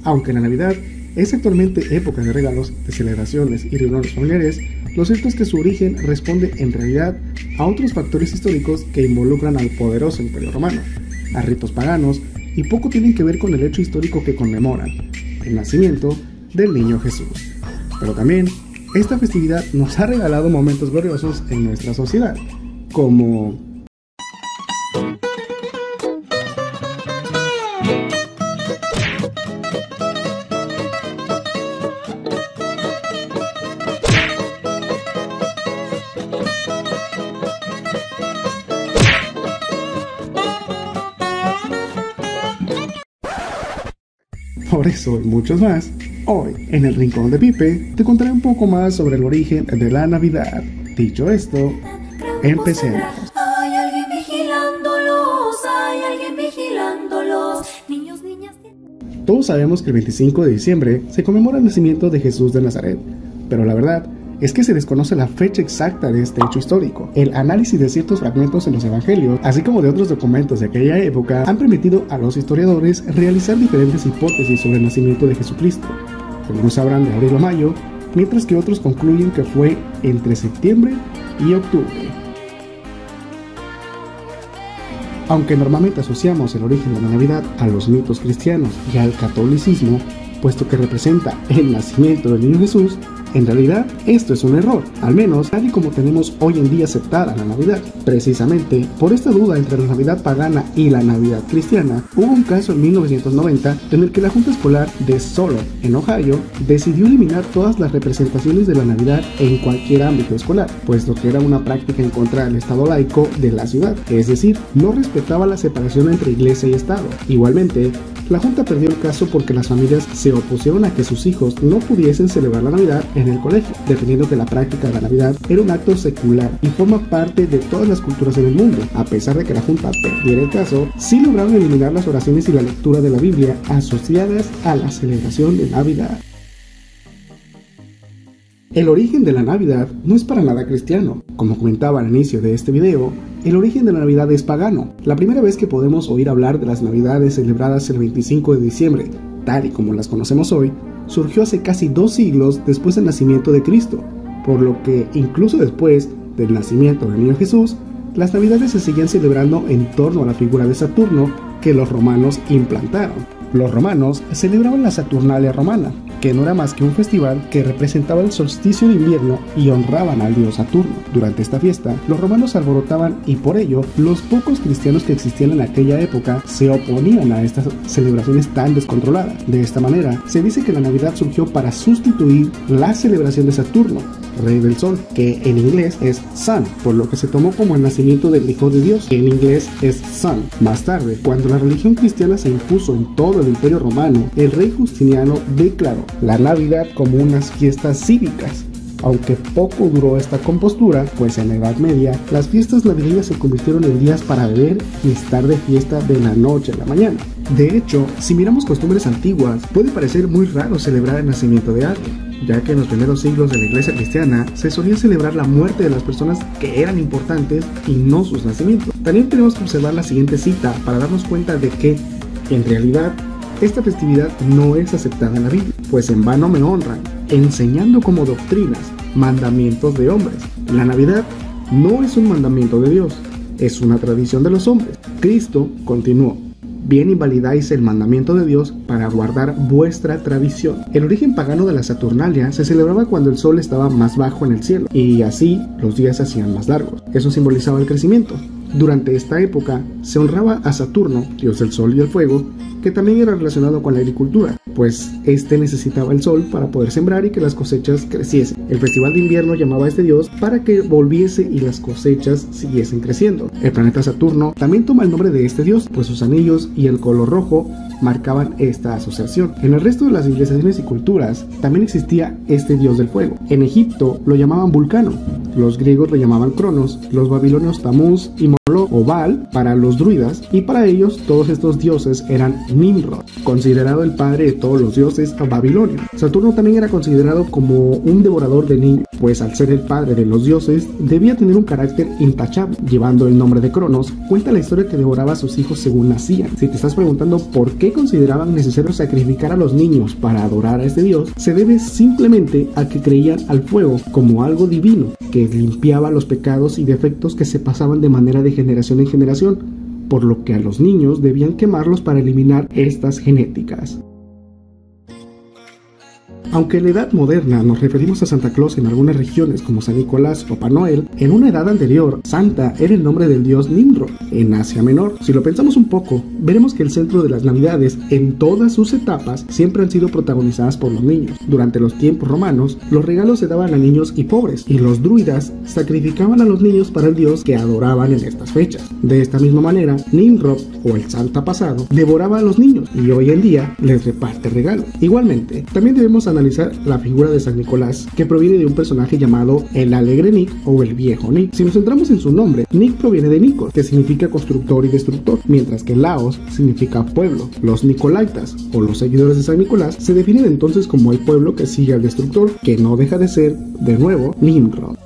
Aunque la Navidad es actualmente época de regalos, de celebraciones y reuniones familiares, lo cierto es que su origen responde en realidad a otros factores históricos que involucran al poderoso Imperio Romano, a ritos paganos y poco tienen que ver con el hecho histórico que conmemoran, el nacimiento del niño Jesús. Pero también, esta festividad nos ha regalado momentos gloriosos en nuestra sociedad, como por eso y muchos más, hoy en el Rincón de Pipe te contaré un poco más sobre el origen de la Navidad. Dicho esto, empecemos. Hay alguien vigilándolos, hay alguien vigilándolos, niños, niñas. Todos sabemos que el 25 de diciembre se conmemora el nacimiento de Jesús de Nazaret, pero la verdad es que se desconoce la fecha exacta de este hecho histórico. El análisis de ciertos fragmentos en los evangelios, así como de otros documentos de aquella época, han permitido a los historiadores realizar diferentes hipótesis sobre el nacimiento de Jesucristo. Algunos hablan de abril o mayo, mientras que otros concluyen que fue entre septiembre y octubre. Aunque normalmente asociamos el origen de la Navidad a los mitos cristianos y al catolicismo, puesto que representa el nacimiento del niño Jesús, en realidad esto es un error, al menos tal y como tenemos hoy en día aceptada la Navidad. Precisamente por esta duda entre la Navidad pagana y la Navidad cristiana, hubo un caso en 1990 en el que la Junta Escolar de Solo, en Ohio, decidió eliminar todas las representaciones de la Navidad en cualquier ámbito escolar, puesto que era una práctica en contra del Estado laico de la ciudad, es decir, no respetaba la separación entre iglesia y Estado. Igualmente, la Junta perdió el caso porque las familias se opusieron a que sus hijos no pudiesen celebrar la Navidad en el colegio, defendiendo que la práctica de la Navidad era un acto secular y forma parte de todas las culturas en el mundo. A pesar de que la Junta perdiera el caso, sí lograron eliminar las oraciones y la lectura de la Biblia asociadas a la celebración de Navidad. El origen de la Navidad no es para nada cristiano. Como comentaba al inicio de este video, el origen de la Navidad es pagano. La primera vez que podemos oír hablar de las Navidades celebradas el 25 de diciembre, tal y como las conocemos hoy, surgió hace casi 2 siglos después del nacimiento de Cristo, por lo que incluso después del nacimiento del niño Jesús, las Navidades se seguían celebrando en torno a la figura de Saturno que los romanos implantaron. Los romanos celebraban la Saturnalia romana, que no era más que un festival que representaba el solsticio de invierno y honraban al dios Saturno. Durante esta fiesta, los romanos alborotaban y por ello, los pocos cristianos que existían en aquella época se oponían a estas celebraciones tan descontroladas. De esta manera, se dice que la Navidad surgió para sustituir la celebración de Saturno, rey del sol, que en inglés es Sun, por lo que se tomó como el nacimiento del Hijo de Dios, que en inglés es Sun. Más tarde, cuando la religión cristiana se impuso en todo el Imperio Romano, el rey Justiniano declaró la Navidad como unas fiestas cívicas. Aunque poco duró esta compostura, pues en la Edad Media las fiestas navideñas se convirtieron en días para beber y estar de fiesta de la noche a la mañana. De hecho, si miramos costumbres antiguas, puede parecer muy raro celebrar el nacimiento de alguien, ya que en los primeros siglos de la iglesia cristiana se solía celebrar la muerte de las personas que eran importantes y no sus nacimientos. También tenemos que observar la siguiente cita para darnos cuenta de que, en realidad, esta festividad no es aceptada en la Biblia, pues en vano me honran, enseñando como doctrinas mandamientos de hombres. La Navidad no es un mandamiento de Dios, es una tradición de los hombres. Cristo continuó: bien invalidáis el mandamiento de Dios para guardar vuestra tradición. El origen pagano de la Saturnalia se celebraba cuando el sol estaba más bajo en el cielo, y así los días se hacían más largos. Eso simbolizaba el crecimiento. Durante esta época se honraba a Saturno, dios del sol y el fuego, que también era relacionado con la agricultura, pues este necesitaba el sol para poder sembrar y que las cosechas creciesen. El festival de invierno llamaba a este dios para que volviese y las cosechas siguiesen creciendo. El planeta Saturno también toma el nombre de este dios, pues sus anillos y el color rojo marcaban esta asociación. En el resto de las civilizaciones y culturas también existía este dios del fuego. En Egipto lo llamaban Vulcano, los griegos lo llamaban Cronos, los babilonios Tamuz y Moloch, o Baal para los druidas, y para ellos todos estos dioses eran Nimrod, considerado el padre de todos los dioses babilonios. Saturno también era considerado como un devorador de niños, pues al ser el padre de los dioses debía tener un carácter intachable. Llevando el nombre de Cronos, cuenta la historia que devoraba a sus hijos según nacían. Si te estás preguntando por qué consideraban necesario sacrificar a los niños para adorar a este dios, se debe simplemente a que creían al fuego como algo divino que limpiaba los pecados y defectos que se pasaban de manera de generación en generación, por lo que a los niños debían quemarlos para eliminar estas genéticas. Aunque en la edad moderna nos referimos a Santa Claus en algunas regiones como San Nicolás o Papá Noel, en una edad anterior, Santa era el nombre del dios Nimrod en Asia Menor. Si lo pensamos un poco, veremos que el centro de las navidades en todas sus etapas siempre han sido protagonizadas por los niños. Durante los tiempos romanos, los regalos se daban a niños y pobres, y los druidas sacrificaban a los niños para el dios que adoraban en estas fechas. De esta misma manera, Nimrod, o el Santa pasado, devoraba a los niños y hoy en día les reparte regalos. Igualmente, también debemos analizar la figura de San Nicolás, que proviene de un personaje llamado el Alegre Nick o el Viejo Nick. Si nos centramos en su nombre, Nick proviene de Nikos, que significa constructor y destructor, mientras que Laos significa pueblo. Los Nicolaitas, o los seguidores de San Nicolás, se definen entonces como el pueblo que sigue al destructor, que no deja de ser, de nuevo, Nimrod.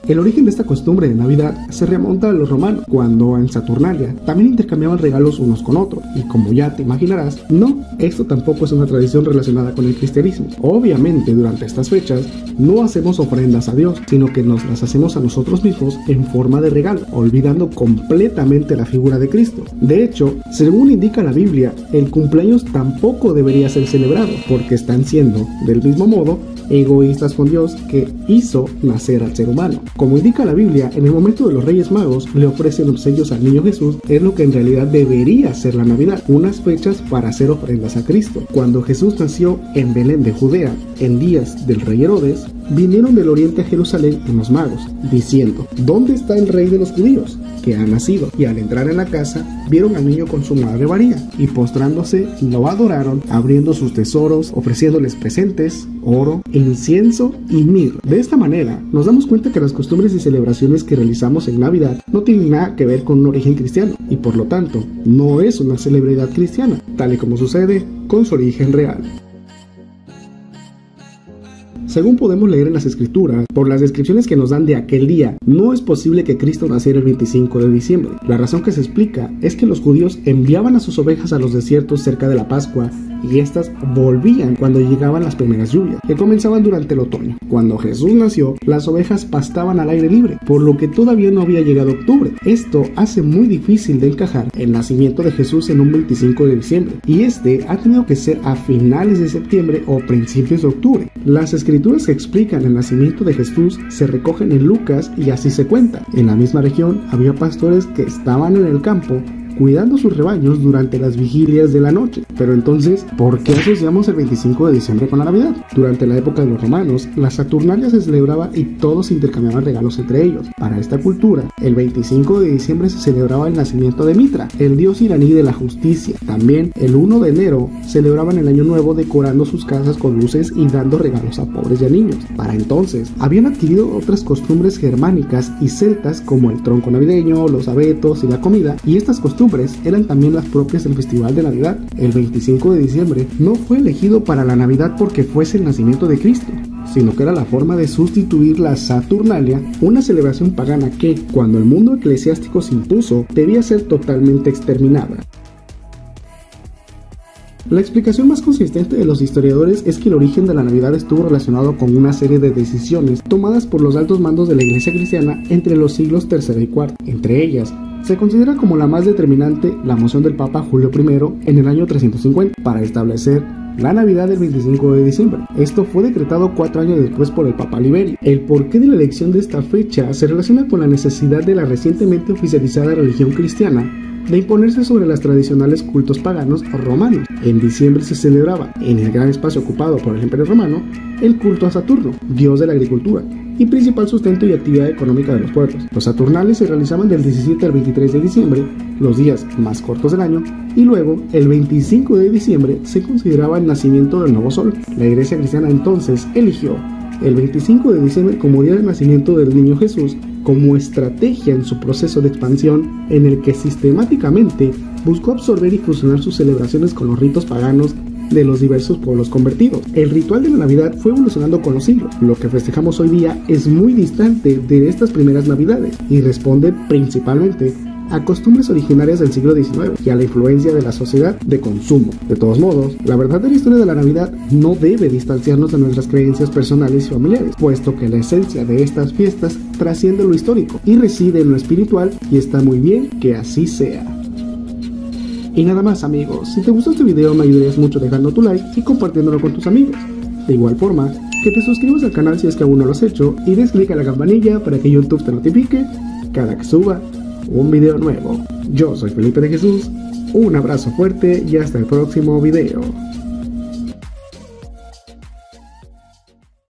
El origen de esta costumbre de Navidad se remonta a los romanos, cuando en Saturnalia también intercambiaban regalos unos con otros, y como ya te imaginarás, no, esto tampoco es una tradición relacionada con el cristianismo. Obviamente durante estas fechas no hacemos ofrendas a Dios, sino que nos las hacemos a nosotros mismos en forma de regalo, olvidando completamente la figura de Cristo. De hecho, según indica la Biblia, el cumpleaños tampoco debería ser celebrado, porque están siendo, del mismo modo, egoístas con Dios que hizo nacer al ser humano. Como indica la Biblia, en el momento de los Reyes Magos le ofrecen obsequios al niño Jesús, es lo que en realidad debería ser la Navidad, unas fechas para hacer ofrendas a Cristo. Cuando Jesús nació en Belén de Judea, en días del rey Herodes, vinieron del oriente a Jerusalén unos magos, diciendo: ¿dónde está el rey de los judíos, que ha nacido? Y al entrar en la casa, vieron al niño con su madre María, y postrándose, lo adoraron, abriendo sus tesoros, ofreciéndoles presentes, oro, incienso y mirra. De esta manera, nos damos cuenta que las costumbres y celebraciones que realizamos en Navidad no tienen nada que ver con un origen cristiano, y por lo tanto, no es una celebridad cristiana, tal y como sucede con su origen real. Según podemos leer en las escrituras, por las descripciones que nos dan de aquel día, no es posible que Cristo naciera el 25 de diciembre. La razón que se explica es que los judíos enviaban a sus ovejas a los desiertos cerca de la Pascua, y estas volvían cuando llegaban las primeras lluvias, que comenzaban durante el otoño. Cuando Jesús nació, las ovejas pastaban al aire libre, por lo que todavía no había llegado octubre. Esto hace muy difícil de encajar el nacimiento de Jesús en un 25 de diciembre, y este ha tenido que ser a finales de septiembre o principios de octubre. Las escrituras que explican el nacimiento de Jesús se recogen en Lucas, y así se cuenta. En la misma región había pastores que estaban en el campo cuidando sus rebaños durante las vigilias de la noche. Pero entonces, ¿por qué asociamos el 25 de diciembre con la Navidad? Durante la época de los romanos, la Saturnalia se celebraba y todos intercambiaban regalos entre ellos. Para esta cultura, el 25 de diciembre se celebraba el nacimiento de Mitra, el dios iraní de la justicia. También, el 1 de enero, celebraban el Año Nuevo decorando sus casas con luces y dando regalos a pobres y a niños. Para entonces, habían adquirido otras costumbres germánicas y celtas como el tronco navideño, los abetos y la comida, y estas costumbres eran también las propias del festival de Navidad. El 25 de diciembre no fue elegido para la Navidad porque fuese el nacimiento de Cristo, sino que era la forma de sustituir la Saturnalia, una celebración pagana que, cuando el mundo eclesiástico se impuso, debía ser totalmente exterminada. La explicación más consistente de los historiadores es que el origen de la Navidad estuvo relacionado con una serie de decisiones tomadas por los altos mandos de la Iglesia cristiana entre los siglos III y IV. Entre ellas, se considera como la más determinante la moción del Papa Julio I en el año 350 para establecer la Navidad del 25 de diciembre. Esto fue decretado 4 años después por el Papa Liberio. El porqué de la elección de esta fecha se relaciona con la necesidad de la recientemente oficializada religión cristiana de imponerse sobre las tradicionales cultos paganos romanos. En diciembre se celebraba, en el gran espacio ocupado por el Imperio Romano, el culto a Saturno, dios de la agricultura y principal sustento y actividad económica de los pueblos. Los Saturnales se realizaban del 17 al 23 de diciembre, los días más cortos del año, y luego, el 25 de diciembre, se consideraba el nacimiento del nuevo sol. La Iglesia cristiana entonces eligió el 25 de diciembre como día del nacimiento del niño Jesús, como estrategia en su proceso de expansión, en el que sistemáticamente buscó absorber y fusionar sus celebraciones con los ritos paganos de los diversos pueblos convertidos. El ritual de la Navidad fue evolucionando con los siglos. Lo que festejamos hoy día es muy distante de estas primeras Navidades y responde principalmente a costumbres originarias del siglo XIX y a la influencia de la sociedad de consumo. De todos modos, la verdadera historia de la Navidad no debe distanciarnos de nuestras creencias personales y familiares, puesto que la esencia de estas fiestas trasciende lo histórico y reside en lo espiritual, y está muy bien que así sea. Y nada más, amigos, si te gustó este video me ayudarías mucho dejando tu like y compartiéndolo con tus amigos. De igual forma, que te suscribas al canal si es que aún no lo has hecho y des clic a la campanilla para que YouTube te notifique cada que suba un video nuevo. Yo soy Felipe de Jesús, un abrazo fuerte y hasta el próximo video.